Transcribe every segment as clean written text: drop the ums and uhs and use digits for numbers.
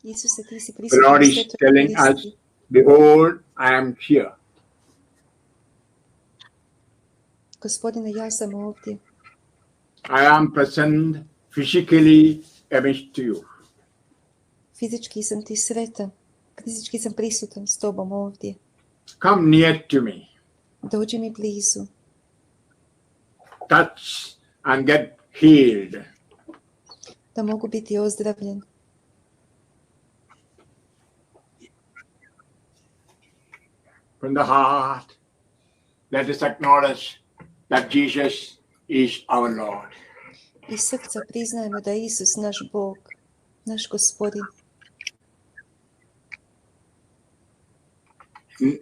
Isuse, ti si The prisutan Lord u is Svetoj telling us, Euharistiji. behold, I am here. Gospodine, ja sam ovdje. I am present physically amidst you. Fizički sam ti sretan. Fizički sam prisutan s tobom ovdje. Come near to me. Dođi mi blizu. Touch and get healed. Da mogu biti ozdravljen. From the heart, let us acknowledge that Jesus is our Lord. Iz srca priznajemo da je Isus naš Bog, naš Gospodin.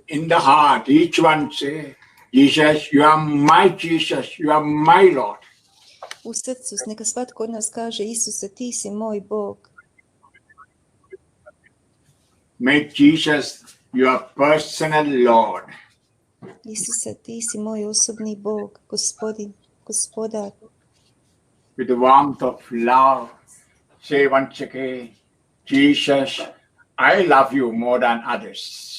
In the heart, each one say, Jesus, you are my Jesus, you are my Lord. U srcu neka svatko od nas kaže, Isuse, ti si moj Bog. Make Jesus your personal Lord. Isuse, ti si moj osobni Bog, Gospodin, Gospodar. With the warmth of love, say once again, Jesus, I love you more than others.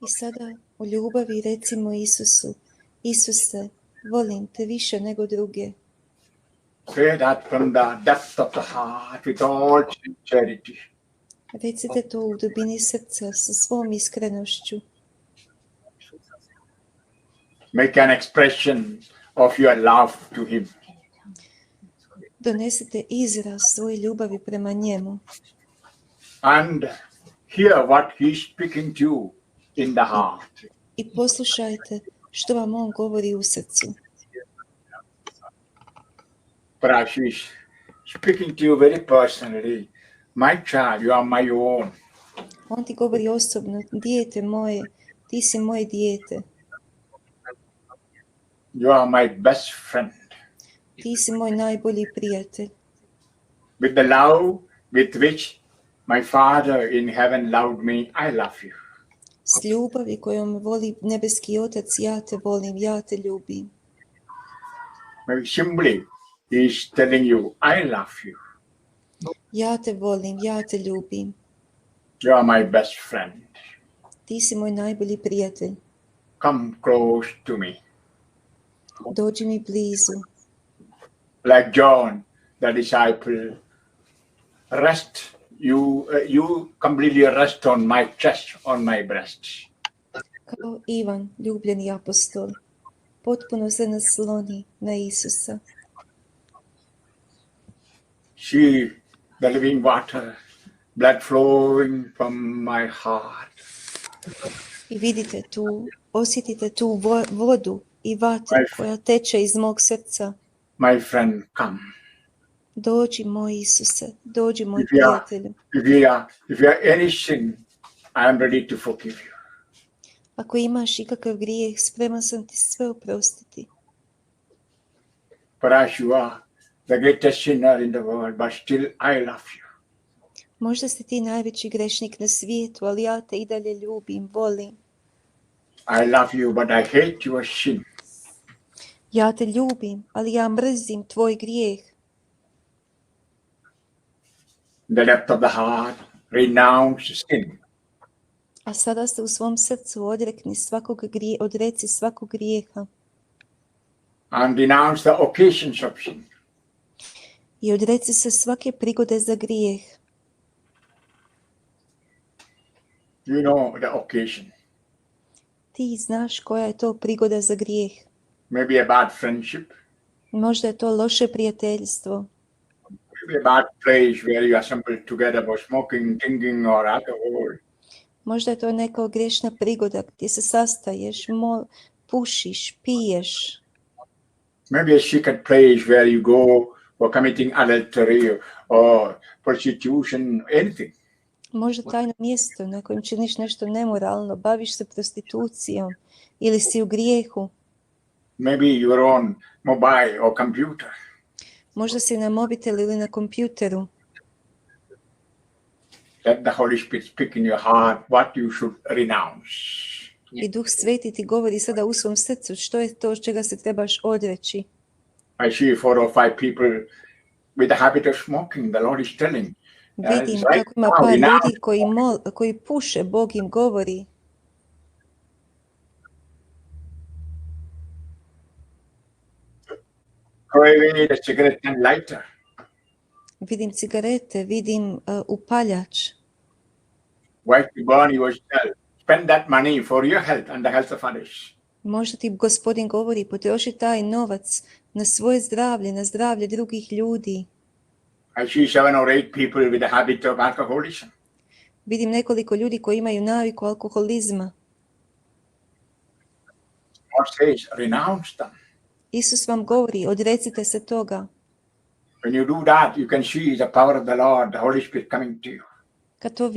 I sada u ljubavi recimo Isusu, Isuse, volim te više nego druge. Say that from the depth of the heart with all sincerity. Recite to u dubini srca sa svom iskrenošću. Make an expression of your love to him. Donesite izraz svoje ljubavi prema njemu. And hear what he's speaking to you in the heart. I poslušajte što vam on govori u srcu. Perhaps he's speaking to you very personally. My child, you are my own. On ti govori osobno, dijete moje, ti si moje dijete. You are my best friend. Ti si moj najbolji prijatelj. With the love with which my Father in heaven loved me, I love you. S ljubavi kojom me voli nebeski Otac, ja te volim, ja te ljubim. Maybe simply he's telling you, I love you. Ja te volim, ja te ljubim. You are my best friend. Ti si moj najbolji prijatelj. Come close to me. Dođi mi blizu. Like John, the disciple, rest. You completely rest on my chest, on my breast. Kao Ivan, ljubljeni apostol, potpuno se nasloni na Isusa. See the living water, blood flowing from my heart. I vidite tu, osjetite tu vodu i vatru koja teče iz mog srca. My friend, come. Dođi moj Isuse, dođi moj prijatelju. If you are any sin, I am ready to forgive you. Ako imaš ikakav grijeh, spreman sam ti sve oprostiti. Perhaps you are the greatest sinner in the world, but still I love you. Možda si ti najveći grešnik na svijetu, ali ja te i dalje ljubim, volim. I love you, but I hate your sin. Ja te ljubim, ali ja mrzim tvoj grijeh. The depth of the heart, renounce sin. A sada se u svom srcu odreci svakog grijeha. And denounce the occasions of sin. I odreci se svake prigode za grijeh. You know the occasion. Ti znaš koja je to prigoda za grijeh. Maybe a bad friendship. Možda je to loše prijateljstvo. Maybe a bad place where you assemble together for smoking, drinking or alcohol. Možda je to neka griješna prigoda gdje se sastaješ, pušiš, piješ. Maybe a secret place where you go for committing adultery or prostitution, anything. Možda tajno mjesto na kojem činiš nešto nemoralno, baviš se prostitucijom ili si u grijehu. Maybe your own mobile or computer. Možda si na mobitelu ili na kompjuteru. Let the Holy Spirit speak in your heart what you should renounce. I Duh Sveti ti govori sada u svom srcu što je to čega se trebaš odreći. I see 4 or 5 people with the habit of smoking. The Lord is telling, Vidim right kako ima now, par now, ljudi koji puše, Bog im govori. throw away the cigarette and lighter. Vidim cigarete, vidim upaljač. Why to burn yourself? Spend that money for your health and the health of others. Možda ti Gospodin govori, potroši taj novac na svoje zdravlje, na zdravlje drugih ljudi. I see 7 or 8 people with the habit of alcoholism. Vidim nekoliko ljudi koji imaju naviku alkoholizma. God says, renounce them. Isus vam govori, odrecite se toga. When you do that, you can see the power of the Lord, the Holy Spirit coming to you. Kad to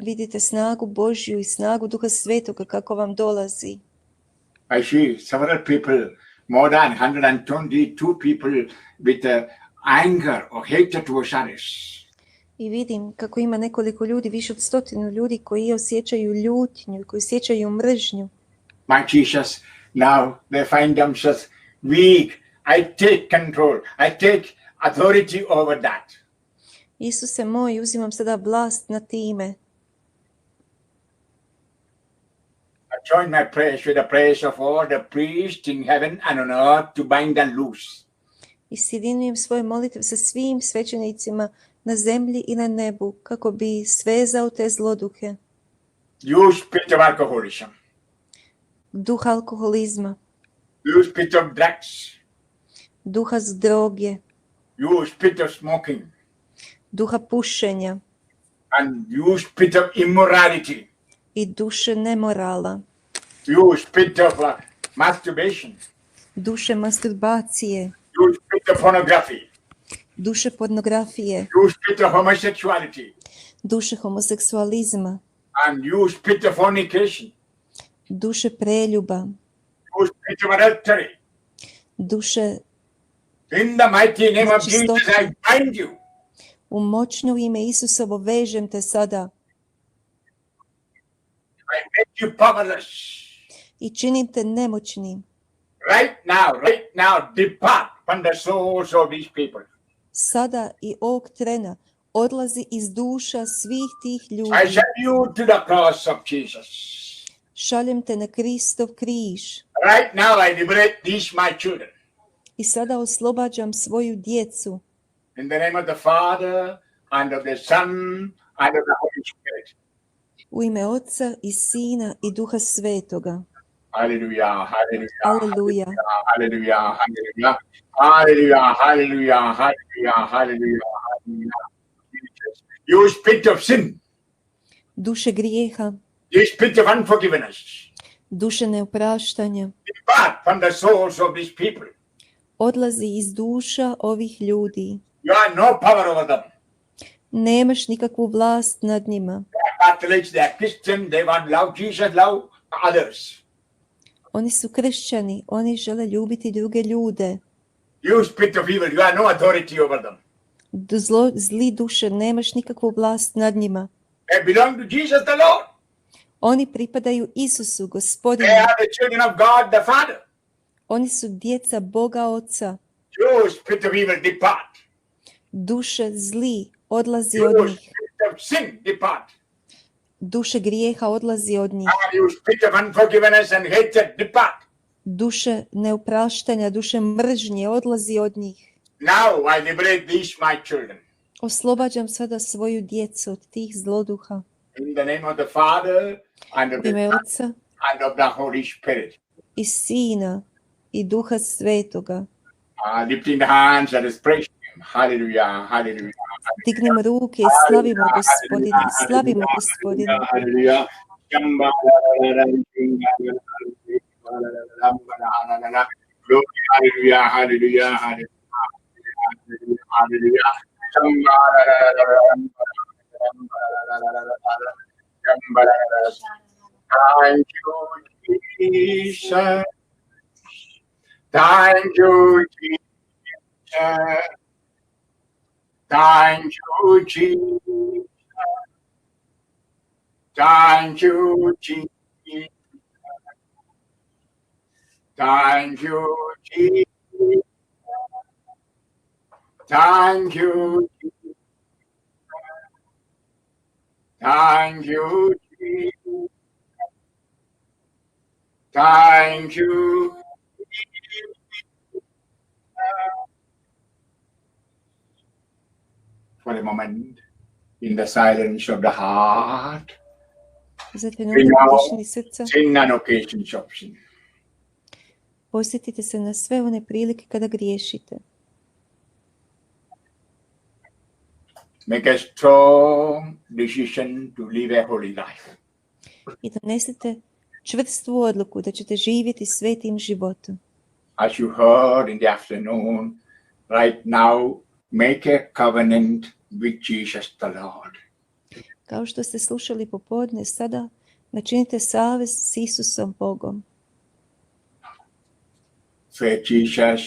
vidite snagu Božju i snagu Duha Svetoga kako vam dolazi. I see several people, more than 122 people with anger or hatred towards others. I vidim kako ima nekoliko ljudi, više od 100 ljudi koji osjećaju ljutnju, koji osjećaju mržnju. My Jesus, now they find themselves weak. I take control. I take authority over that. Isuse moj, uzimam sada vlast nad time. I join my prayers with the prayers of all the priests in heaven and on earth to bind and loose. I sjedinjujem svoje molitve sa svim svećenicima na zemlji i na nebu, kako bi svezao te zloduhe. You spirit of alcoholism. Duh alkoholizma, You spirit of drugs. duha droge, You spirit of smoking. duha pušenja And you spirit of immorality. i duše nemorala, You spirit of masturbation. duše masturbacije, You spirit of pornography. duše pornografije, You spirit of homosexuality. duše homoseksualizma, And you spirit of fornication. duše preljuba, You spirit of adultery. duše In the mighty name of Jesus, Nečistoće. I bind you. u moćno ime Isusovo vežem te sada I make you powerless. i činim te nemoćnim. Right now, depart from the souls of these people. Sada i ovog trena odlazi iz duša svih tih I ljudi. send you to the cross of Jesus. Šaljem te na Kristov križ Right now, I liberate these my children. i sada oslobađam svoju djecu In the name of the Father, and of the Son, and of the Holy Spirit. u ime Oca i Sina i Duha Svetoga. Hallelujah, hallelujah, Aleluja. hallelujah, hallelujah, hallelujah, hallelujah, hallelujah, hallelujah, hallelujah. Jesus. You spirit of sin, Duše grijeha, you spirit of unforgiveness, duše neopraštanja, depart from the souls of these people. odlazi iz duša ovih ljudi. You have no power over them. Nemaš nikakvu vlast nad njima. They're Catholics, they're Christian, they want love Jesus, love others. Oni su kršćani, oni žele ljubiti druge ljude. You spirit of evil, you have no authority over them. Zli duše, nemaš nikakvu vlast nad njima. They belong to Jesus the Lord. Oni pripadaju Isusu, They Gospodinu. are the children of God the Father. Oni su djeca Boga Oca. You spirit of evil, depart. Duše zli odlazi You od njih. spirit of sin, depart. Duše grijeha odlazi od njih. And you spirit of unforgiveness and hatred, depart. Duše neopraštanja, duše mržnje odlazi od njih. Now I liberate these my children. Oslobađam sada svoju djecu od tih zloduha. In the name of the Father, and of U the ime Son, Oca and of the Holy Spirit. i Sina i Duha Svetoga. Lifting the hands and praise Him. Hallelujah, hallelujah. Dignimo ruke i slavimo Gospodina, slavimo Gospodina. Hallelujah. Glory, hallelujah, hallelujah, hallelujah, hallelujah. Thank you, Jesus. Thank you, Jesus. Thank you, Jesus. Thank you, Jesus. Thank you, Jesus. Thank you, Jesus. Thank you, Jesus. Thank you. For a moment, in the silence of the heart, Za we trenutak u now tišini srca sin and occasions of sin. posjetite se na sve one prilike kada griješite. Make a strong decision to live a holy life. I donesite čvrstu odluku da ćete živjeti svetim životom. As you heard in the afternoon, right now, make a covenant with Jesus the Lord. Kao što ste slušali popodne, sada načinite savez s Isusom Bogom. Say, Jesus,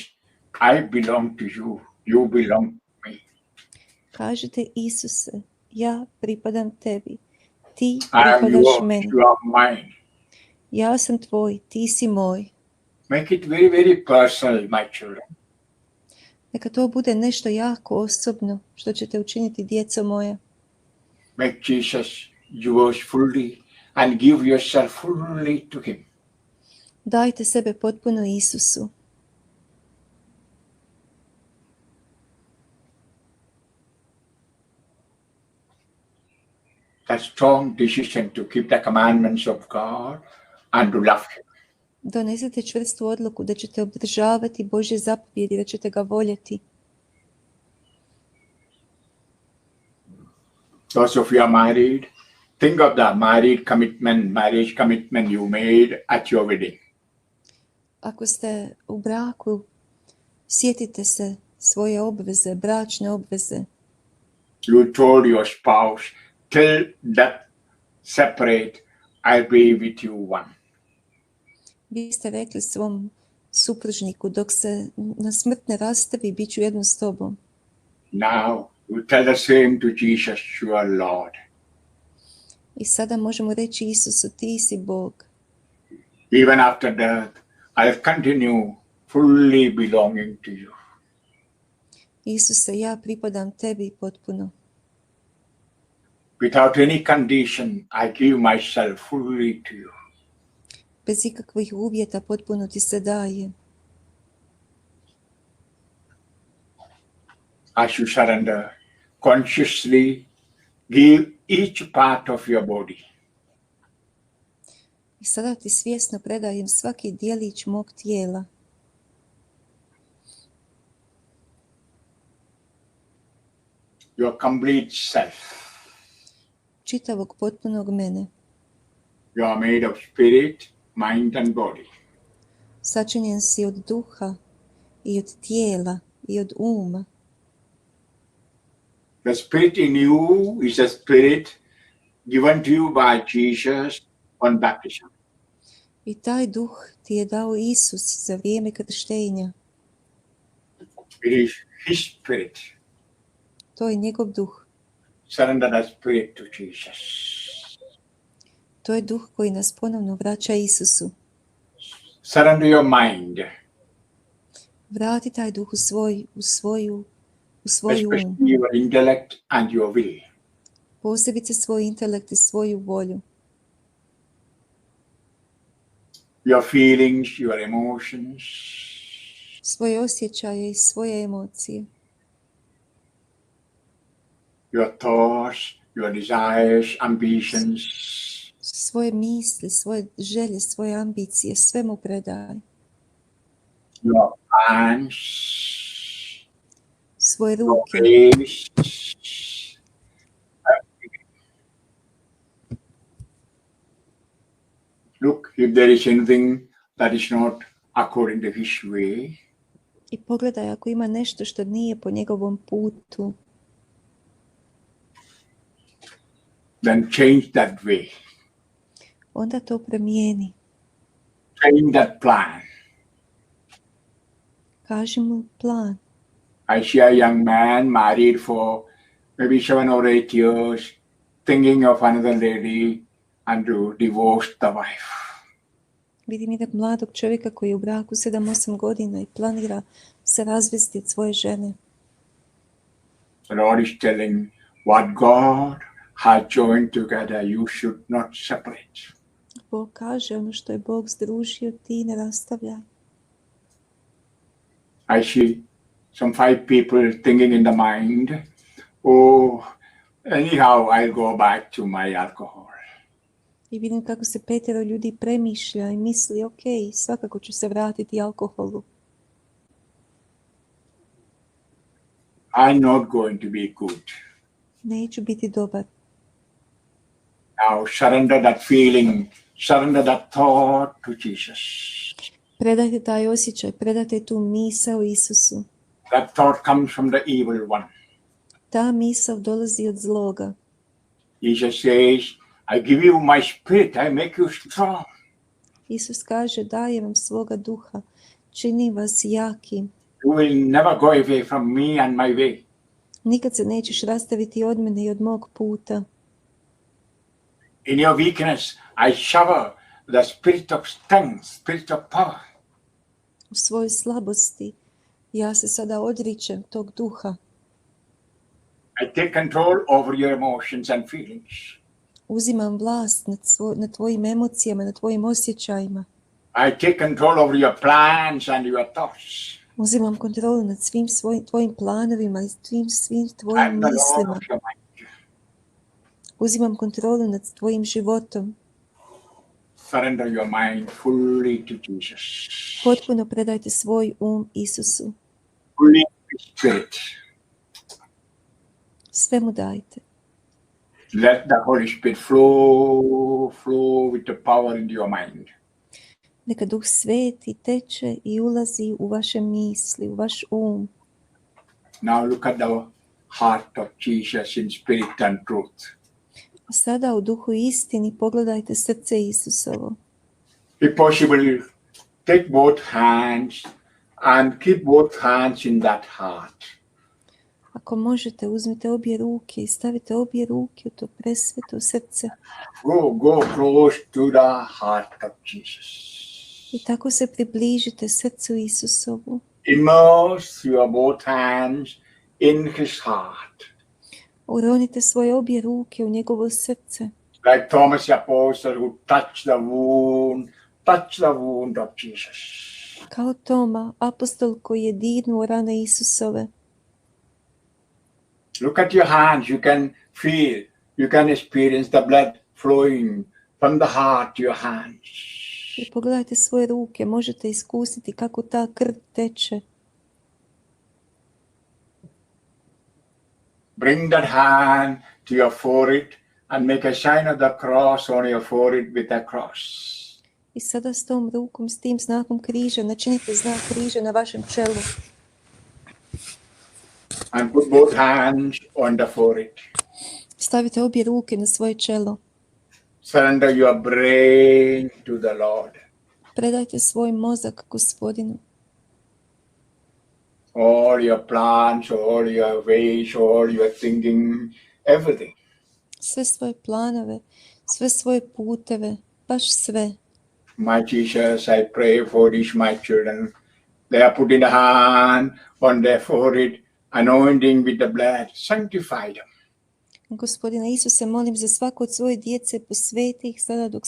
I belong to you. You belong to me. Kažite, Isuse, ja pripadam tebi, ti I am pripadaš yours, meni. you are mine. Ja sam tvoj, ti si moj. Make it very, very personal, my children. Neka to bude nešto jako osobno što ćete učiniti, djeco moja. Make Jesus yours fully and give yourself fully to him. Dajte sebe potpuno Isusu. That strong decision to keep the commandments of God and to love him. Donesite čvrstu odluku da ćete obdržavati Božje zapovjedi, da ćete ga voljeti. Those of you are married, think of the marriage commitment you made at your wedding. Ako ste u braku, sjetite se svoje obveze, bračne obveze. You told your spouse, till death separate, I'll be with you one. Vi ste rekli svom supružniku, dok se na smrt ne rastavi, bit ću jedno s tobom. Now you tell the same to Jesus, your Lord. I sada možemo reći Isusu, ti si Bog. Even after death, I'll continue fully belonging to you. Isuse, ja pripadam tebi potpuno. Without any condition, I give myself fully to you. Bez ikakvih uvjeta potpuno ti se daje. As you surrender, consciously give each part of your body. I sada ti svjesno predajem svaki dijelić mog tijela. Your complete self. Čitavog potpunog mene. You are made of spirit, mind and body. Sačinjen si od duha i od tijela i od uma. The spirit in you is a spirit given to you by Jesus on baptism. I taj duh ti je dao Isus za vrijeme krštenja. It is his spirit. To je njegov duh. Surrender that spirit to Jesus. To je duh koji nas ponovno vraća Isusu. Surrender your mind, Vrati taj duh u svoj um. especially your intellect and your will. Posebice svoj intelekt i svoju volju. Your feelings, your emotions, Svoje osjećaje i svoje emocije. your thoughts, your desires, ambitions, Svoje misli, svoje želje, svoje ambicije, sve mu predaj. your hands, Svoje your ruke, face. Look, if there is anything that is not according to his way, i pogledaj ako ima nešto što nije po njegovom putu, then change that way. onda to promijeni. Change that plan. Kaži mu plan. I see a young man married for maybe 7 or 8 years, thinking of another lady and to divorce the wife. Vidim jednog mladog čovjeka koji je u braku 7-8 godina i planira se razvesti od svoje žene. The Lord is telling what God has joined together, you should not separate. Bog kaže, ono što je Bog združio, ti ne rastavljaj. I see some 5 people thinking in the mind, oh, anyhow, I'll go back to my alcohol. I vidim kako se 5 ljudi premišlja i misli, ok, svakako ću se vratiti alkoholu. I'm not going to be good. Neću biti dobar. Now surrender that feeling, surrender that thought to Jesus. Predajte taj osjećaj, predajte tu misao Isusu. That thought comes from the evil one. Ta misao dolazi od zloga. Jesus says, I give you my spirit, I make you strong. Isus kaže, dajem vam svoga duha, čini vas jakim. You will never go away from me and my way. Nikad se nećeš rastaviti od mene i od mog puta. In your weakness, I shower the spirit of strength, spirit of power. U svojoj slabosti ja se sada odričem tog duha. I take control over your emotions and feelings. Uzimam vlast nad tvojim emocijama, nad tvojim osjećajima. I take control over your plans and your thoughts. Uzimam kontrolu nad svim tvojim planovima i svim tvojim I'm the Lord mislima. of your mind. Uzimam kontrolu nad tvojim životom. Surrender your mind fully to Jesus. Potpuno predajte svoj Isusu. Fully to Spirit. Sve mu dajte. Let the Holy Spirit flow with the power into your mind. Neka Duh Sveti teče i ulazi u vaše misli, u vaš Now look at the heart of Jesus in spirit and truth. A sada u duhu i istini pogledajte srce Isusovo. If possible, take both hands and keep both hands in that heart. Ako možete, uzmite obje ruke i stavite obje ruke u to presveto srce. Go close to the heart of Jesus. I tako se približite srcu Isusovu. Immerse your both hands in his heart. Uronite svoje obje ruke u njegovo srce. Like Thomas the Apostle who touched the wound of Jesus. Kao Toma, apostol koji je dirnuo rane Isusove. Look at your hands, you can feel, you can experience the blood flowing from the heart to your hands. I pogledajte svoje ruke, možete iskusiti kako ta krv teče. Bring that hand to your forehead and make a sign of the cross on your forehead with a cross. I sada s tom rukom, s tim znakom križa, načinite znak križa na vašem čelu. And put both hands on the forehead. Stavite obje ruke na svoje čelo. Surrender your brain to the Lord. Predajte svoj mozak Gospodinu. All your plans, all your ways, all your thinking, everything. Sve svoje planove, sve svoje puteve, baš sve. My Jesus, I pray for these my children. They are putting a hand on their forehead, anointing with the blood. Sanctify them. Gospodine Isuse, molim za svako od svoje djece, posveti ih sada dok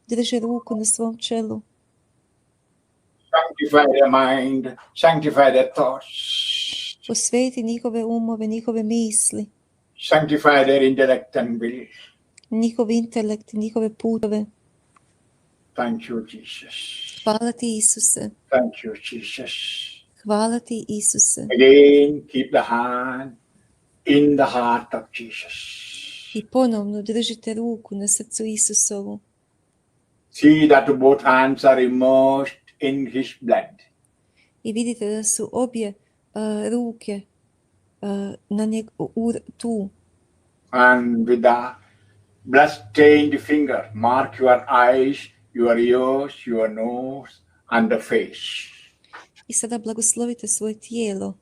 drže ruku na svom čelu. Sanctify their mind, sanctify their thoughts. Posveti njihove umove, njihove misli. Sanctify their intellect and will. Njihov intelekt, njihove putove. Thank you, Jesus. Hvala ti, Isuse. Thank you, Jesus. Hvala ti, Isuse. Again, keep the hand in the heart of Jesus. I ponovno držite ruku na srcu Isusovu. See that both hands are immersed in his blood. I vidite da su obje ruke tu. And with the blood-stained finger, mark your eyes, your ears, your nose, and the face. I sada blagoslovite svoje tijelo,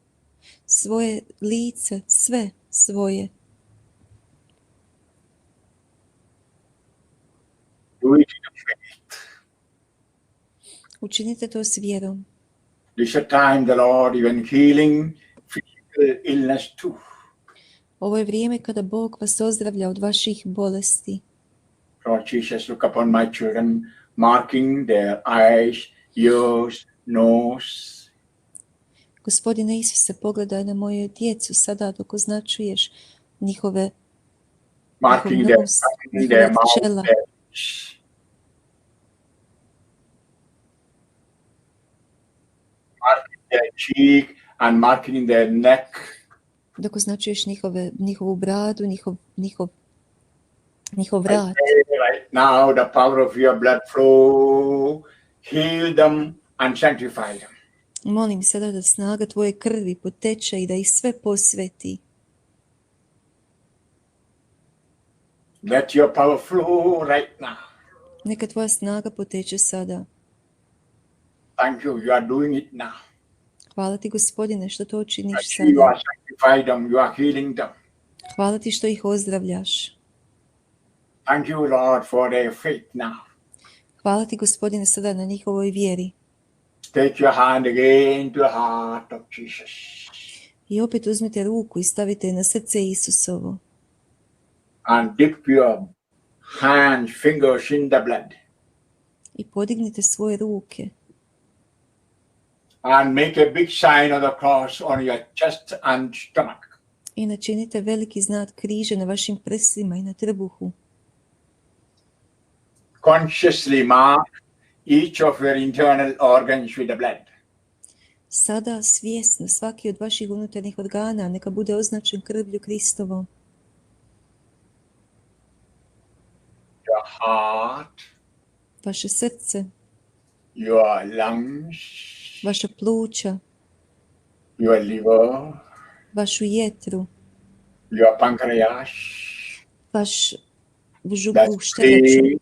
svoje lice, sve svoje. Do it in faith. Učinite to s vjerom. This is a time the Lord even healing physical illness too. Ovo je vrijeme kada Bog vas ozdravlja od vaših bolesti. Lord Jesus, look upon my children, marking their eyes, ears, nose. Gospodine Isuse, pogledaj na moju djecu sada dok označuješ njihov Marking nos, their njihova mouth, čela, their lips. Marking their cheek and marking their neck. dok označuješ njihovu bradu, njihov I vrat. pray right now the power of your blood flow, heal them and sanctify them. Molim sada da snaga tvoje krvi poteče i da ih sve posveti. Let your power flow right now. Neka tvoja snaga poteče sada. Thank you. You are doing it now. Hvala ti, Gospodine, što to I činiš see you sada. are sanctifying them. You are healing them. Hvala ti što ih ozdravljaš. Thank you, Lord, for their faith now. Hvala ti, Gospodine, sada na njihovoj vjeri. Take your hand again to the heart of Jesus. I opet uzmite ruku i stavite je na srce Isusovo. And dip your hands, fingers in the blood. I podignite svoje ruke. And make a big sign of the cross on your chest and stomach. I načinite veliki znak križa na vašim prsima i na trbuhu. Consciously mark each of your internal organs with the blood. Sada svjesno svaki od vaših unutarnjih organa neka bude označen krvlju Kristovom. Your heart, Vaše srce, your lungs, vaša pluća, your liver, vašu jetru, your pancreas, vaš the župu, štrepšu, spleen,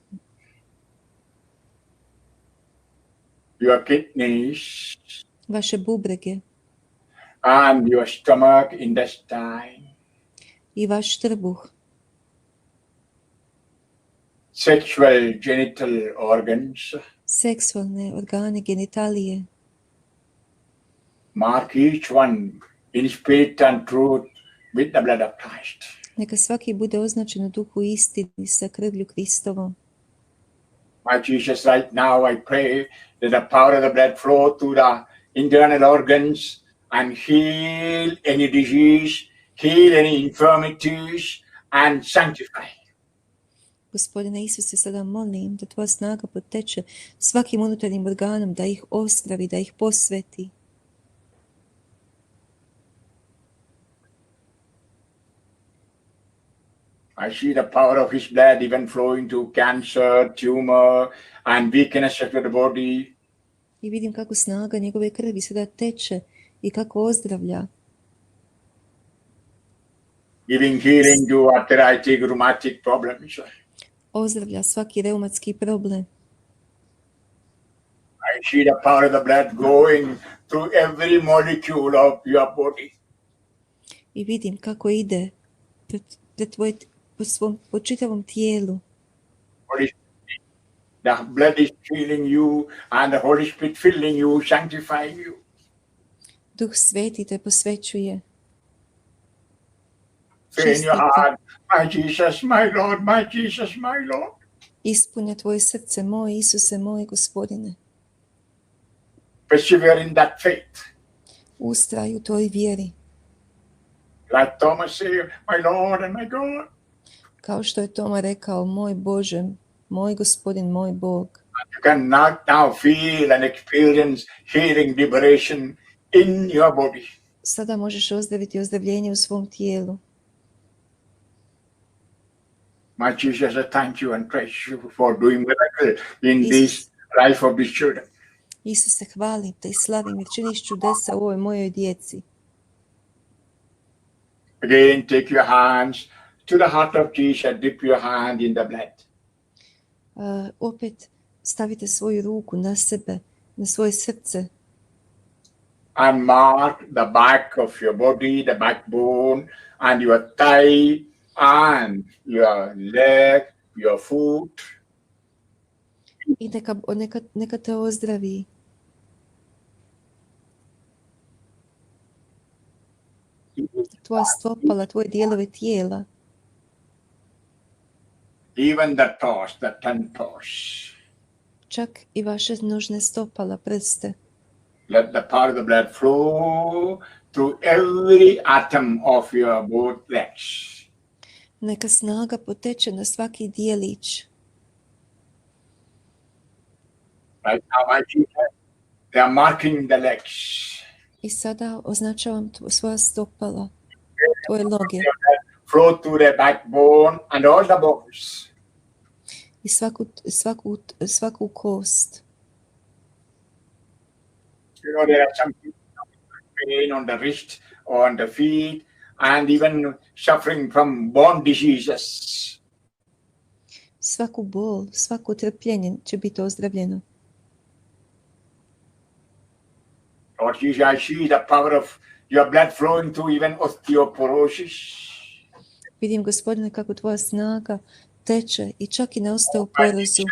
your kidneys, vaše bubrege and your stomach, intestine, i vaš trbuh, sexual genital organs. seksualne organe, genitalije. Mark each one in spirit and truth with the blood of Christ. Neka svaki bude označen u duhu istini sa krvlju Kristovom. My Jesus, right now I pray that the power of the blood flow through the internal organs and heal any disease, heal any infirmities, and sanctify. Gospodine Isuse, sada molim da tvoja snaga poteče svakim unutarnjim organom, da ih ozdravi, da ih posveti. I see the power of his blood even flowing to cancer, tumor, and weakness of the body. I vidim kako snaga njegove krvi sada teče i kako ozdravlja. Giving healing to arthritic, rheumatic problems. Ozdravlja svaki reumatski problem. I see the power of the blood going through every molecule of your body. I vidim kako ide po čitavom tijelu. The blood is healing you and the Holy Spirit filling you, sanctifying you. Duh Sveti te posvećuje. Say in your heart, my Jesus, my Lord, my Jesus, my Lord. Ispunja tvoje srce, moj Isuse, moj Gospodine. Persevere in that faith. Ustraj u toj vjeri. Like Thomas said, my Lord and my God. Kao što je Toma rekao, moj Bože, moj Gospodin, moj Bog. You can now feel and experience healing, liberation in your body. Sada možeš ozdraviti ozdravljenje u svom tijelu. My Jesus, I thank you and praise you for doing miracle in this life of these children. Isuse, hvalim te i slavim jer činiš čudesa u ovoj mojoj djeci. Again, take your hands to the heart of Jesus, dip your hand in the blood. Opet stavite svoju ruku na sebe, na svoje srce. And mark the back of your body, the backbone, and your thigh, and your leg, your foot. I neka te ozdravi. tvoja stopala, tvoje dijelove tijela, even the toes, the 10 toes. čak i vaše nožne stopala, prste. Let the power of the blood flow through every atom of your both legs. Neka snaga poteče na svaki dijelić. Right now, my teacher, they are marking the legs. I sada označavam svoja stopala, tvoje noge Flow through the backbone and all the bones. i svaku kost. You know, there are some people pain on the wrist or on the feet and even suffering from bone diseases. Svaku bol, svako trpljenje će biti ozdravljeno. Lord Jesus, I see the power of your blood flowing through even osteoporosis. Vidim, Gospodine, kako tvoja snaga teče i čak i na osteoporozu.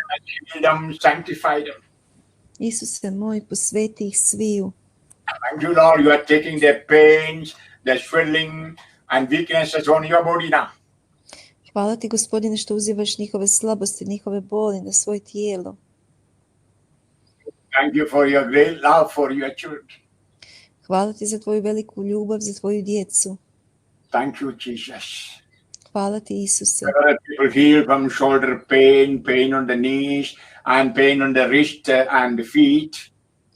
Heal them, sanctify them. Isuse moj, posveti ih sviju. Thank you, Lord, you are taking their pains, their swelling and weaknesses on your body now. Hvala ti, Gospodine, što uzivaš njihove slabosti, njihove boli na svoje tijelo. Thank you for your great love for your children. Hvala ti za tvoju veliku ljubav za tvoju djecu. Thank you, Jesus. Hvala ti, Isuse. There are people healed from shoulder pain, pain on the knees, and pain on the wrist and the feet.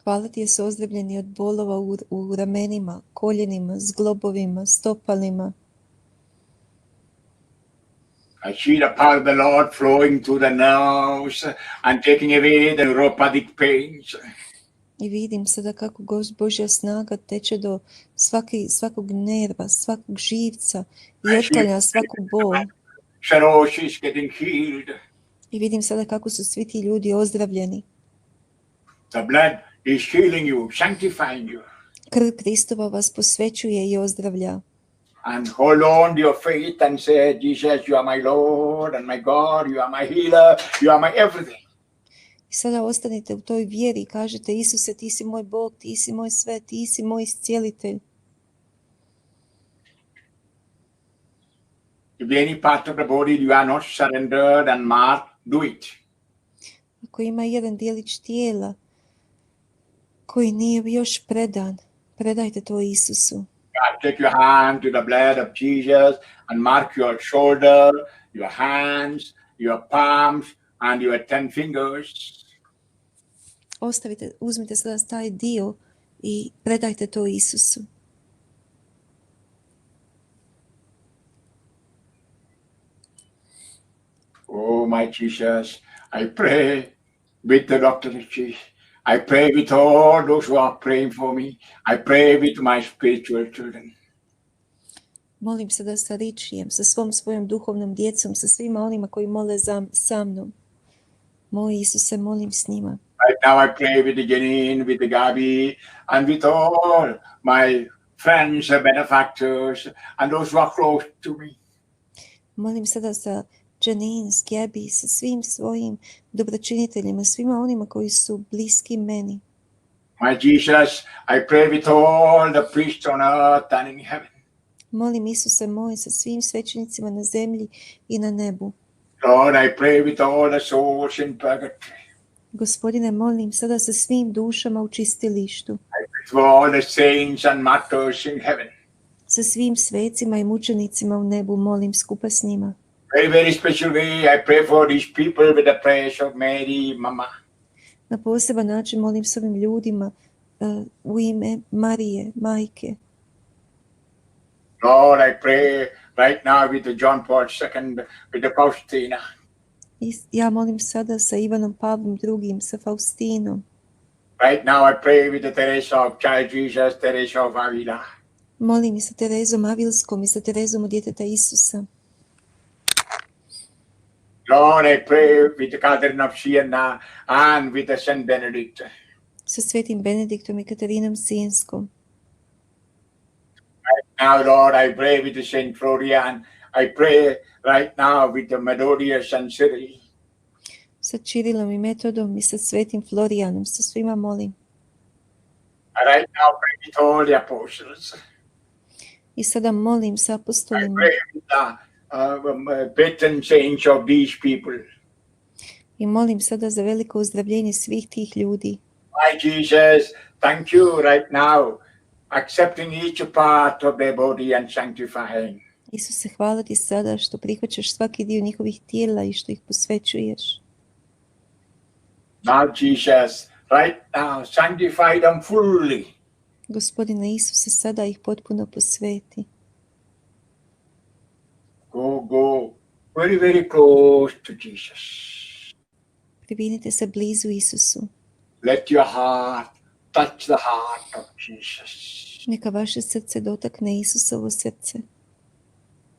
Hvala ti, jesu ozdravljeni od bolova u ramenima, koljenima, zglobovima, stopalima. I see the power of the Lord flowing through the nerves and taking away the neuropathic pains. I vidim sada kako Božja snaga teče do svakog nerva, svakog živca i otklanja svaku bol. Cirrhosis getting healed. I vidim sada kako su svi ti ljudi ozdravljeni. The blood is healing you, sanctifying you. Krv Kristova vas posvećuje i ozdravlja. And hold on to your faith and say, Jesus, you are my Lord and my God, you are my healer, you are my everything. I sada ostanite u toj vjeri i kažete, Isuse, ti si moj Bog, ti si moj sve, ti si moj iscijelitelj. If any part of the body you are not surrendered and marked, do it. Ako ima jedan dijelić tijela koji nije još predan, predajte to Isusu. God, take your hand to the blood of Jesus and mark your shoulder, your hands, your palms, and your 10 fingers. Uzmite sada taj dio i predajte to Isusu. Oh, my Jesus, I pray with the doctor. I pray with all those who are praying for me. I pray with my spiritual children. Molim se da sa Ričijem, sa svojom duhovnom djecom, sa svima onima koji mole sa mnom. Moj Isuse, molim s njima. Right now I pray with the Janine, with the Gabi, and with all my friends, benefactors, and those who are close to me. Molim sada sa Janine, s Gabi, sa svim svojim dobročiniteljima, svima onima koji su bliski meni. My Jesus, I pray with all the priests on earth and in heaven. Molim Isuse moj sa svim svećenicima na zemlji i na nebu. Lord, I pray with all the souls in purgatory. Gospodine, molim sada sa svim dušama u čistilištu. I pray for all the saints and martyrs in heaven. Sa svim svecima i mučenicima u nebu molim skupa s njima. Very, very special way, I pray for these people with the prayers of Mary, Mama. Na poseban način molim s ovim ljudima u ime Marije, majke. Lord, I pray right now with the John Paul II, with the Faustina. Ja molim sada sa Ivanom Pavlom II, sa Faustinom. Right now I pray with the Teresa of Child Jesus, Teresa of Avila. Molim i sa Terezom Avilskom i sa Terezom od djeteta Isusa. Lord, I pray with the Catherine of Siena and with the Saint Benedict. Sa svetim Benediktom i Katarinom Sijenskom. Right now, Lord, I pray with the Saint Florian. I pray right now with the Methodius and Cyril. Sa Čirilom i Metodom i sa svetim Florijanom, sa svima molim. I right now pray with all the apostles. I sada molim sa I apostolima pray with the patron saints of these people. i molim sada za veliko uzdravljenje svih tih ljudi. My Jesus, thank you right now, accepting each part of their body and sanctifying. Isuse, hvala ti sada što prihvaćaš svaki dio njihovih tijela i što ih posvećuješ. Now, Jesus, right now, sanctify them fully. Gospodine Isuse, sada ih potpuno posveti. Go very, very close to Jesus. Privinite se blizu Isusu. Let your heart touch the heart of Jesus. Neka vaše srce dotakne Isusovo srce.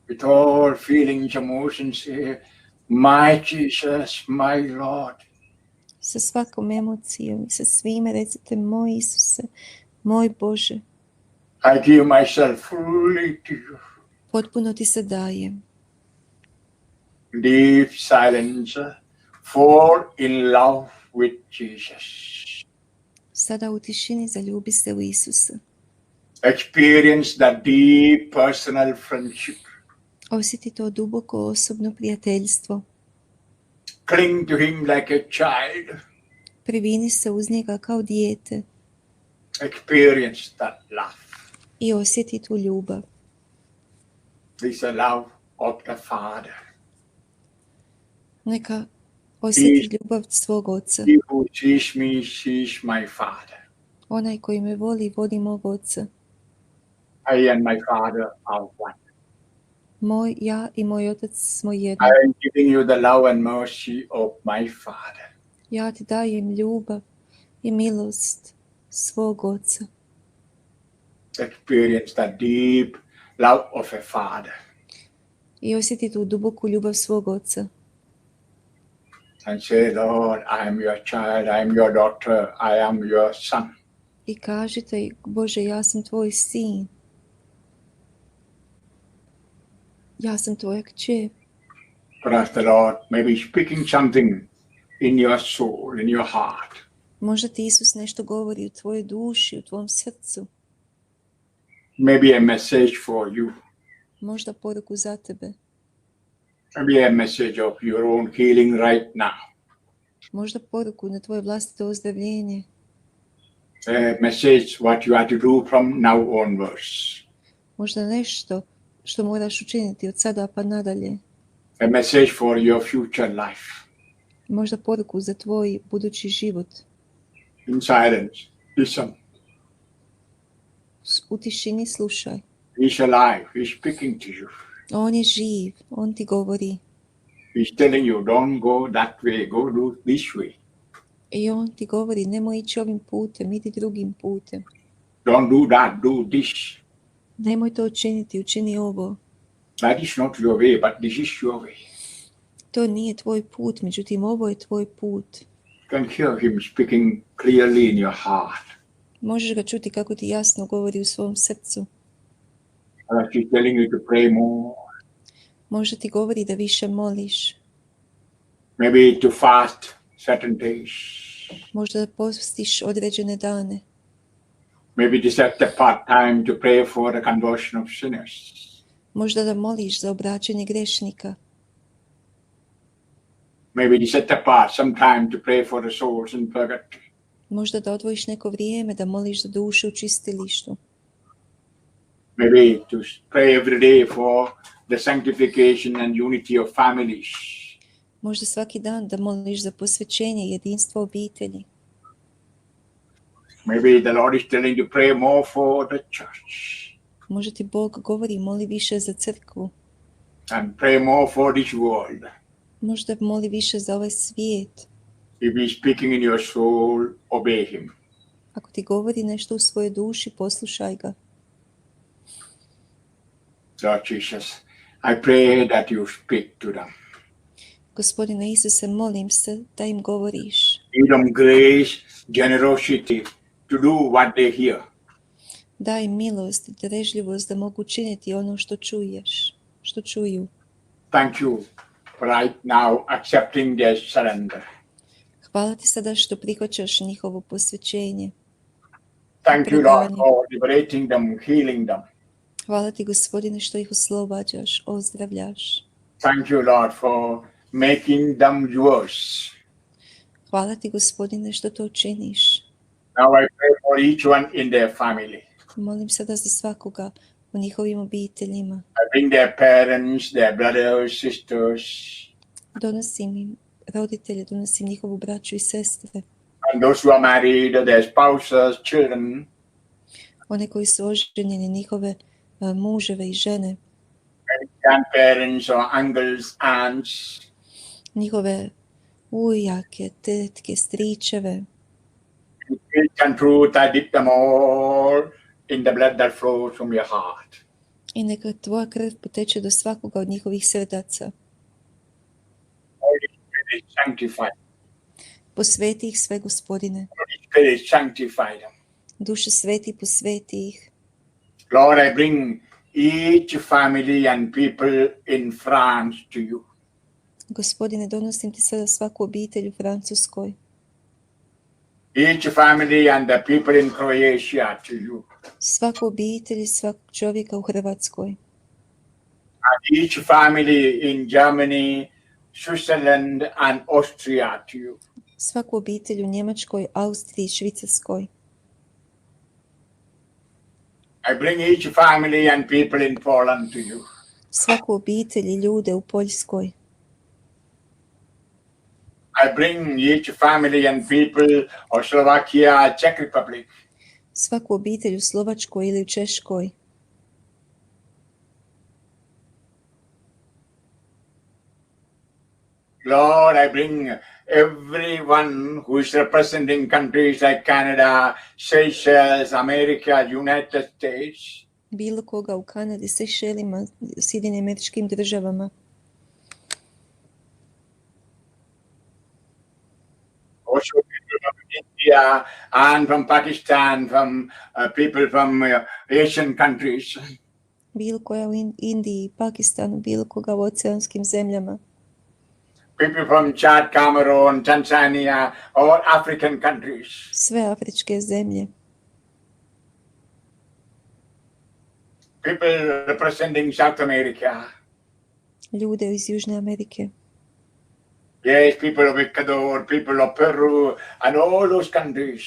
With all feelings, emotions, say, my Jesus, my Lord. Sa svakom emocijom i sa svime recite moj Isuse, moj Bože, I give myself fully to you. potpuno ti se dajem. Deep silence, fall in love with Jesus. Sada u tišini zaljubi se u Isusa. Experience that deep personal friendship. Osjeti to duboko osobno prijateljstvo. Cling to him like a child. Privini se uz njega kao dijete Experience that love. i osjeti tu ljubav. This is the love of the Father. Neka osjeti ljubav svog oca. He who sees me sees my Father. Onaj koji me voli, voli mog oca. I and my Father are one. Ja i moj otac smo jedno. I am giving you the love and mercy of my Father. Ja ti dajem ljubav i milost svog oca. Experience that deep love of a Father. I osjeti tu duboku ljubav svog oca. And say, Lord, I am your child, I am your daughter, I am your son. I kažite, Bože, ja sam tvoj sin. Ja sam tvoja kćer. Perhaps the Lord may be speaking something in your soul, in your heart. Možda ti Isus nešto govori u tvojoj duši, u tvom srcu. Maybe a message for you. Možda poruku za tebe. Maybe a message of your own healing right now. Možda poruku na tvoje vlastito ozdravljenje. A message what you have to do from now onwards. Možda nešto što moraš učiniti od sada pa nadalje. A message for your future life. Možda poruku za tvoj budući život. In silence, listen. U tišini slušaj. He's alive. He's speaking to you. On je živ, on ti govori. He's telling you, don't go that way, go do this way. I on ti govori, nemoj ići ovim putem, idi drugim putem. Don't do that, do this. Nemoj to učiniti, učini ovo. That is not your way, but this is your way. To nije tvoj put, međutim ovo je tvoj put. You can hear him speaking clearly in your heart. Možeš ga čuti kako ti jasno govori u svom srcu. He's telling you to pray more. Možda ti govori da više moliš. Maybe to fast certain days. Možda da postiš određene dane. Maybe to set apart time to pray for the conversion of sinners. Možda da moliš za obraćanje grešnika. Maybe to set apart some time to pray for the souls in purgatory. Možda da odvojiš neko vrijeme da moliš za duše u čistilištu. Maybe to pray every day for the sanctification and unity of families. Možda svaki dan da moliš za posvećenje i jedinstvo obitelji. Maybe the Lord is telling you to pray more for the church. Možda ti Bog govori moli više za crkvu. And pray more for this world. Možda moli više za ovaj svijet. If he is speaking in your soul, obey him. Ako ti govori nešto u svojoj duši, poslušaj ga. Lord Jesus, I pray that you speak to them. Gospodine Isuse, molim se da im govoriš. Give them grace, generosity to do what they hear. Daj im milost i darežljivost da mogu činiti ono što čuješ, što čuju. Thank you for right now accepting their surrender. Hvala ti sada što prihvaćaš njihovo posvećenje. Thank you, Lord, for liberating them, healing them. Hvala ti, Gospodine, što ih oslobađaš, ozdravljaš. Thank you, Lord, for making them yours. Hvala ti, Gospodine, što to činiš. Now I pray for each one in their family. Molim sada za svakoga u njihovim obiteljima. I bring their parents, their brothers, sisters, Donosim im roditelje, donosim njihovu braću i sestre. and those who are married, their spouses, children, One koji su oženjeni, njihove muževe i žene. grandparents or uncles, aunts. Njihove ujake, tetke, stričeve. In truth and truth, I dip them all in the blood that flows from your heart. I neka tvoja krv poteče do svakoga od njihovih srdaca. Holy Spirit, sanctify them. Posveti ih sve, Gospodine. Holy Spirit, sanctify them. Duše sveti, posveti ih. Lord, I bring each family and people in France to you. Gospodine, donosim ti sada svaku obitelj u Francuskoj. Each family and the people in Croatia to you. Svaku obitelj i svakog čovjeka u Hrvatskoj. And each family in Germany, Switzerland and Austria to you. Svaku obitelj u Njemačkoj, Austriji i Švicarskoj. I bring each family and people in Poland to you. Svaku obitelj i ljude u Poljskoj. I bring each family and people of Slovakia, Czech Republic. Svaku obitelj u Slovačkoj ili u Češkoj. Lord, I bring everyone who is representing countries like Canada, Seychelles, America, United States. Bilo koga u Kanadi, Sejšelima, Sjedinjenim Američkim Državama. Also people from India and from Pakistan, from people from Asian countries. Bilo koja u Indiji, Pakistanu, bilo koga u oceanskim zemljama. People from Chad, Cameroon, Tanzania, all African countries. Sve afričke zemlje. People representing South America. Ljude iz Južne Amerike. Yes, people of Ecuador, people of Peru, and all those countries.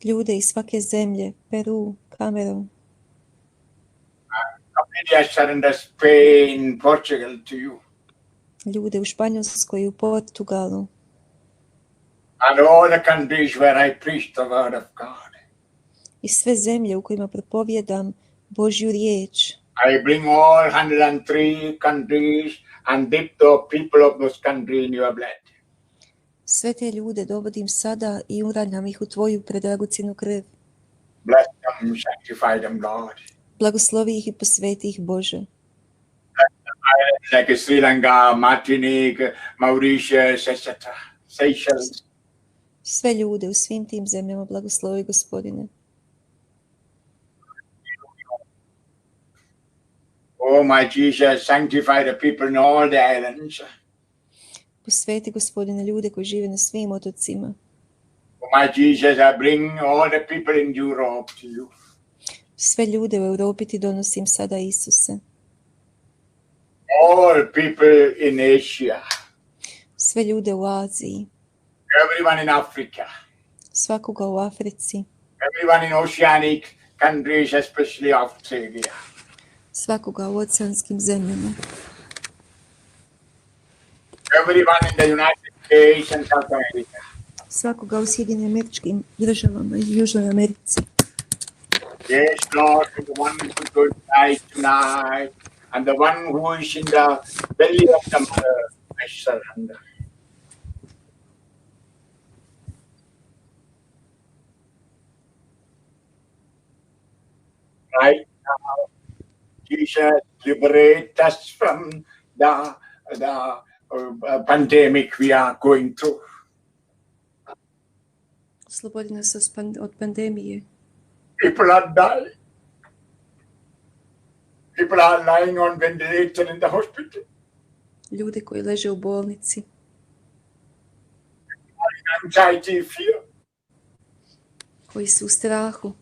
Ljude iz svake zemlje, Peru, Kamerun. I surrender Spain, Portugal to you. Ljude u Španjolskoj i u Portugalu. And all the countries where I preach the word of God. I sve zemlje u kojima propovijedam Božju riječ. I bring all 103 countries and dip the people of those countries in your blood. Sve te ljude dovodim sada i uranjam ih u tvoju predragocjenu krv. Bless them, sanctify them, Lord. Blagoslovi ih i posveti ih, Bože. Like Sri Lanka, Martinique, Mauritius, etc. Seychelles. Sve ljude u svim tim zemljama blagoslovi, Gospodine. Oh, my Jesus, sanctify the people in all the islands. Posveti, Gospodine, ljude koji žive na svim otocima. Oh, my Jesus, I bring all the people in Europe to you. Sve ljude u Europi ti donosim sada, Isuse. All people in Asia. Sve ljude u Aziji. Everyone in Africa. Svakoga u Africi. Everyone in oceanic countries, especially Australia. Svakoga u oceanskim zemljama. Everyone in the United States and South America. Svakoga u Sjedinjenim Američkim Državama i Južnoj Americi. Yes, Lord, the one who could die tonight, and the one who is in the belly of the mother, I surrender. Right now, Jesus, liberate us from the pandemic we are going through. Oslobodi nas od pandemije. People are dying. People are lying on ventilator in the hospital. Ljude koji leže u bolnici. Anxiety, fear. Koji su u strahu.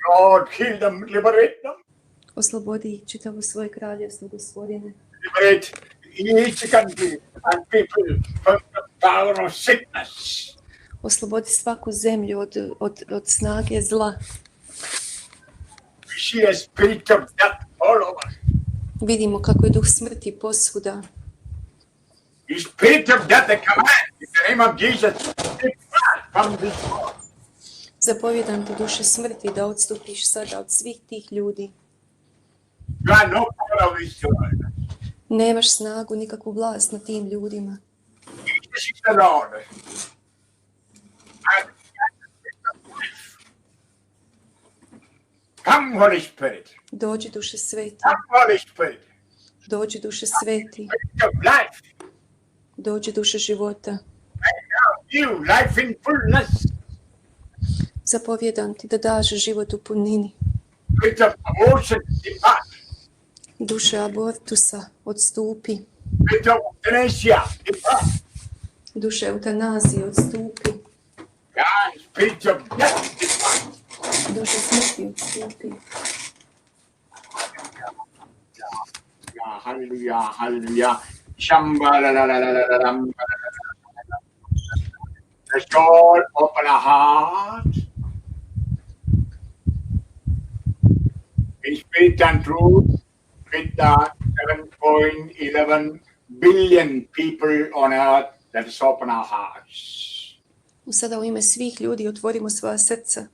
Lord, heal them, liberate them. Oslobodi čitavo svoje kraljevstvo, Gospodine. Liberate each country and people from the power of sickness. Oslobodi svaku zemlju od snage zla. We see a spirit of death all over. Vidimo kako je duh smrti posvuda. The spirit of death, I command in the name of Jesus, depart from this world. Zapovjedam ti, duše smrti, da odstupiš sada od svih tih ljudi. You have no power of this world. Nemaš snagu, nikakvu vlast nad tim ljudima. Jesus is the Lord. And come, Holy Spirit. Dođi, duše sveti. Come, Holy Spirit. Dođi, duše sveti. Spirit of life. Dođi, duše života. You, life in fullness. Zapovjedam ti da daš život u punini. Spirit of abortion, depart. Duše abortusa, odstupi. Spirit of euthanasia, depart. Duše eutanazije, odstupi. God, spirit of death, depart. Duše smrti, odstupi. Yeah, hallelujah, hallelujah. Shamba la la la la la la la. Let's all open our heart. In spirit and truth, with the 7.11 billion people on earth, let us open our hearts. Sada u ime svih ljudi otvorimo svoja srca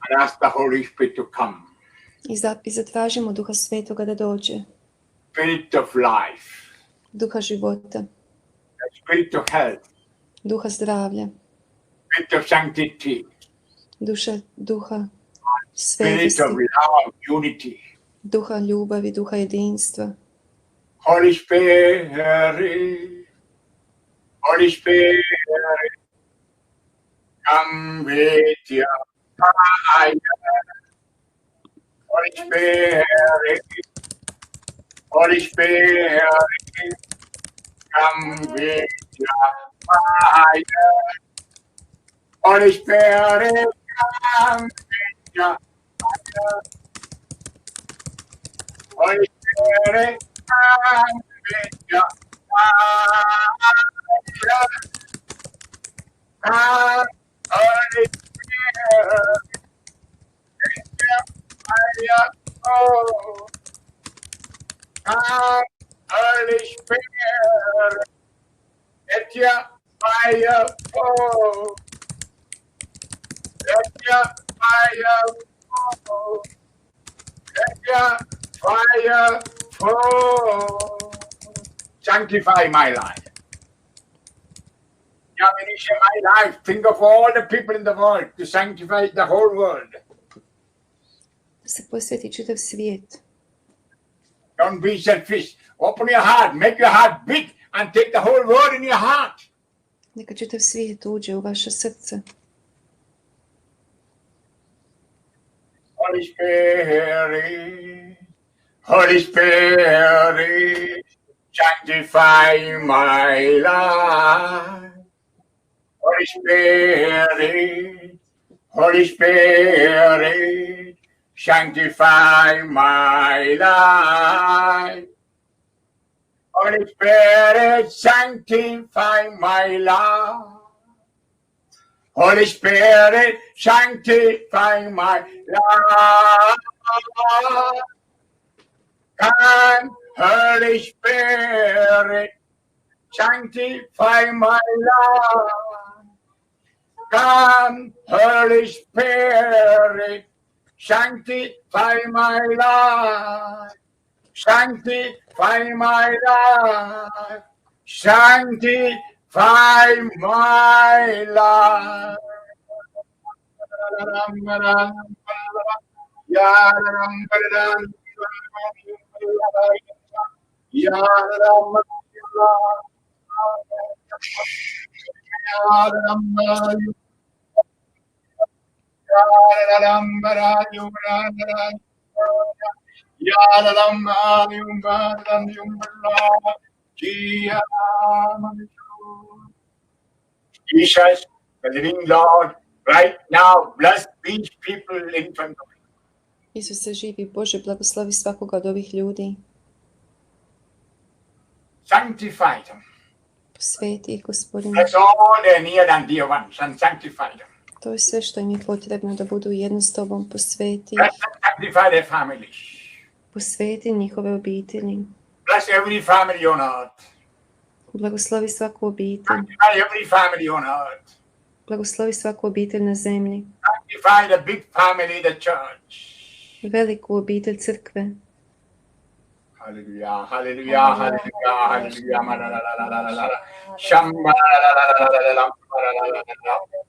And ask the Holy Spirit to come. i zatražimo Duha Svetoga da dođe. Spirit of life, Duha života, the spirit of health, Duha zdravlja, spirit of sanctity, Duha spirit svetosti, of love, unity. Duha ljubavi, Duha jedinstva. Holy Spirit, Holy Spirit, come with your fire. Holy Spirit, Holy Spirit, come with your fire. Holy Spirit, come with your fire. Holy Spirit, come with your fire. Come, Holy Spirit, with your fire. Oh, come, Holy Spirit, let your fire fall. Let your fire fall. Let your fire fall. Sanctify my life. Yahweh, my life. Think of all the people in the world to sanctify the whole world. Da se posveti čitav svijet. Don't be selfish. Open your heart. Make your heart big and take the whole world in your heart. Neka čitav svijet uđe u vaše srce. Holy Spirit, Holy Spirit, sanctify my life. Holy Spirit, Holy Spirit, sanctify my life. Holy Spirit, sanctify my life. Holy Spirit, sanctify my life. Come, Holy Spirit, sanctify my life. Come, Holy Spirit, sanctify my life. Sanctify my life. Sanctify my life. Jesus, the living Lord, Right now, bless these people in front of you. Isuse živi Bože, blagoslovi svakoga od ovih ljudi. Sanctify them. Posveti ih, Gospodine. Bless all their near and dear ones and sanctify them. To je sve što im je potrebno, da budu jedno s Tobom. Posveti Bless ih. and sanctify their families. Posveti njihove obitelji. Bless every family on earth. Blagoslovi svaku obitelj. Sanctify every family on earth. Blagoslovi svaku obitelj na zemlji. Sanctify the big family, the church. Veliku obitelj crkve. Hallelujah, hallelujah, hallelujah, hallelujah. Shamba,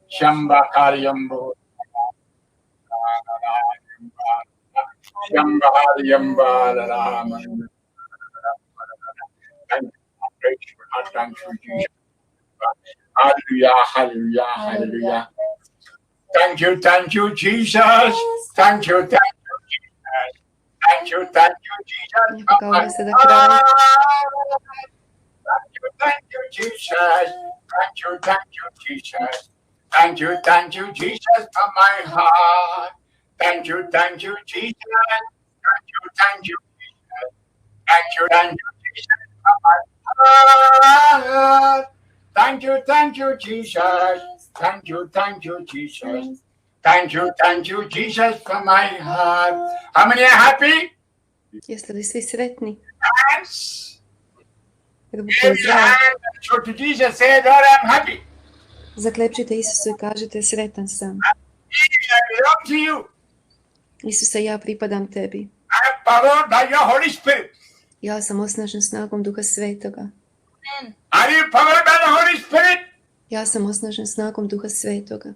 Shamba Karyambo. Shamba Karyamba. Thank you, Jesus. Hallelujah, hallelujah, hallelujah. Thank you, Jesus. Thank you, Jesus. Thank you, Jesus. Kao da se da kraj. Thank you, Jesus. Thank you, Jesus. Thank you, Jesus, for my heart. Thank you, Jesus. Thank you, Jesus. Thank you, Jesus, for my heart. Thank you, Jesus. Thank you, Jesus. Thank you, Jesus, for my heart. How many are happy? Jeste li svi sretni? Yes. Ruku Wave your zrak. hand and show to Jesus, say, Lord, I'm happy. Zaklepčite Isusu i kažite sretan sam. I belong to you. Isuse, ja pripadam Tebi. I am powered by your Holy Spirit. Ja sam osnažen snagom Duha Svetoga. Are you powered by the Holy Spirit? Ja sam osnažen snagom Duha Svetoga.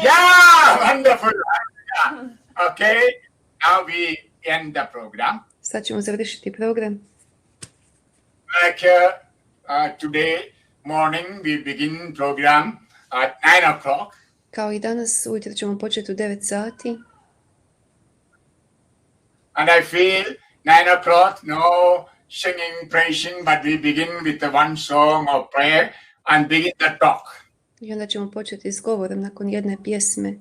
Yeah, wonderful. Yeah. Okay, now we end the program. Sad ćemo završiti program. Like today morning, we begin program at 9 o'clock. Kao i danas, ujutro ćemo početi u 9 sati. And I feel 9 o'clock, no singing, praising, but we begin with the one song of prayer and begin the talk. I onda ćemo početi s govorom nakon jedne pjesme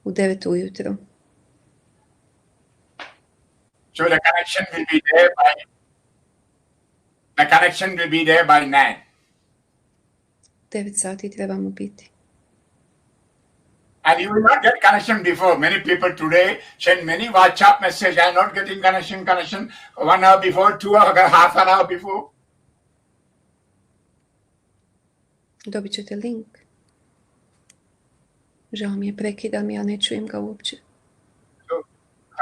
u 9 ujutro. So the connection will be there by 9. 9 sati trebamo biti. And you will not get connection before. Many people today send many WhatsApp messages. I'm not getting connection 1 hour before, 2 hours, half an hour before. Dobit ćete link. Žao mi je, prekidam, ja ne čujem ga uopće. So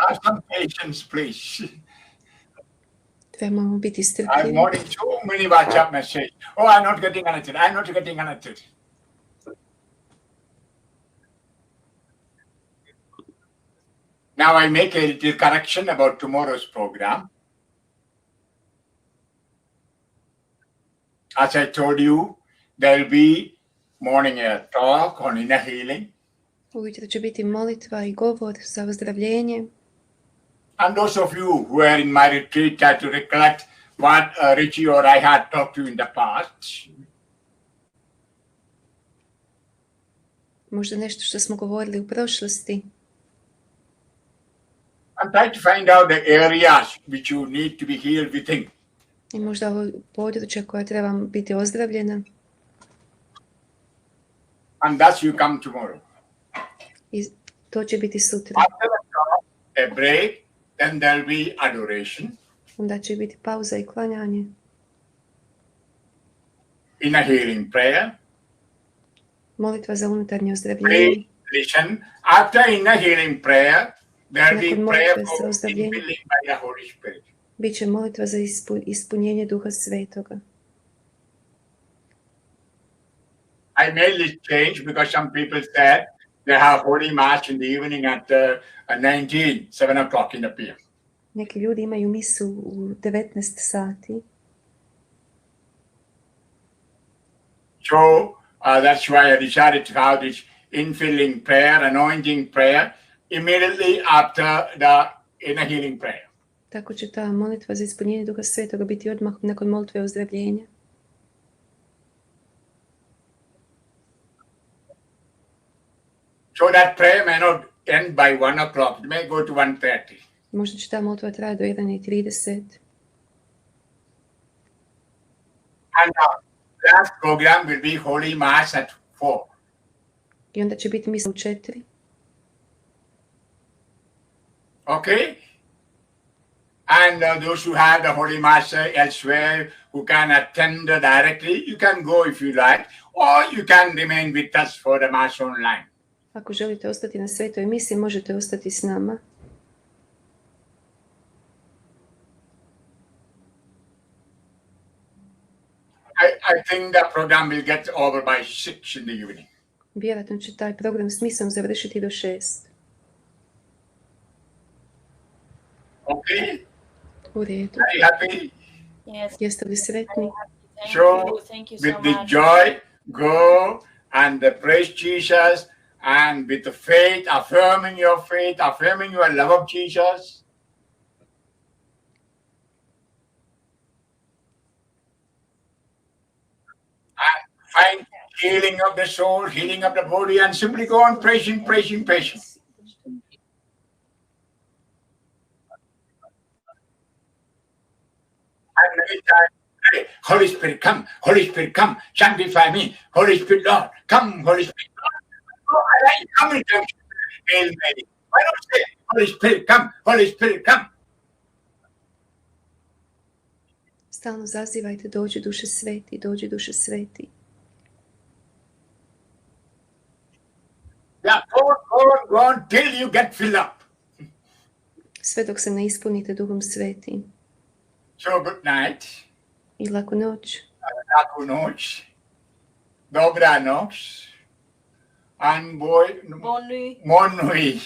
have some patience, please. Trebamo biti I'm strpljivi. getting so many WhatsApp messages. Oh, I'm not getting connected. Now I make a little correction about tomorrow's program. As I told you, there will be morning talk on inner healing. Ujutro će biti molitva i govor za ozdravljenje. And those of you who are in my retreat try to recollect what Richie or I had talked to in the past. Možda nešto što smo govorili u prošlosti. And try to find out the areas which you need to be healed within. I možda ovo područje koje treba biti ozdravljena. And thus you come tomorrow. I to će biti sutra. After the talk, a break, then there will be adoration. Onda će biti pauza i klanjanje. Inner healing prayer. Molitva za unutarnje ozdravljenje. Listen. After inner healing prayer, there will be Nakon prayer molitve za for ozdravljenje infilling by the Holy Spirit. biće molitva za ispunjenje Duha Svetoga. I made this change because some people said they have Holy Mass in the evening at 7 o'clock in the PM. Neki ljudi imaju misu u 19 sati. So that's why I decided to have this infilling prayer, anointing prayer, immediately after the inner healing prayer. Tako će ta molitva za ispunjenje Duha Svetoga biti odmah nakon molitve ozdravljenja. So that prayer may not end by 1 o'clock. It may go to 1:30. Možda će ta molitva trajati do 1:30. And our last program will be Holy Mass at 4. I onda će biti misa u 4. Okay? And those who have the Holy Mass elsewhere, who can attend directly, you can go if you like, or you can remain with us for the Mass online. Ako želite ostati na svetoj misi, možete ostati s nama. I think the program will get over by 6 in the evening. Vjerojatno će taj program s misom završiti do 6. Okay? U redu. Are you happy? Yes. Jeste li sretni? Thank you so With the much. joy, go and praise Jesus, and with the faith, affirming your love of Jesus. And find healing of the soul, healing of the body, and simply go on praising. And many times pray, Holy Spirit, come, sanctify me. Holy Spirit, Lord, come, Holy Spirit, Lord. Oh, I like coming to Hail Mary. Why not say, Holy Spirit, come, Holy Spirit, come. Stalno zazivajte, dođi duše sveti, dođi duše sveti. Yeah, go on till you get filled up. Sve dok se ne ispunite Duhom svetim. So good night. I laku noć. Laku noć. Dobra noć. And boy, Bonne nuit. Bonne nuit.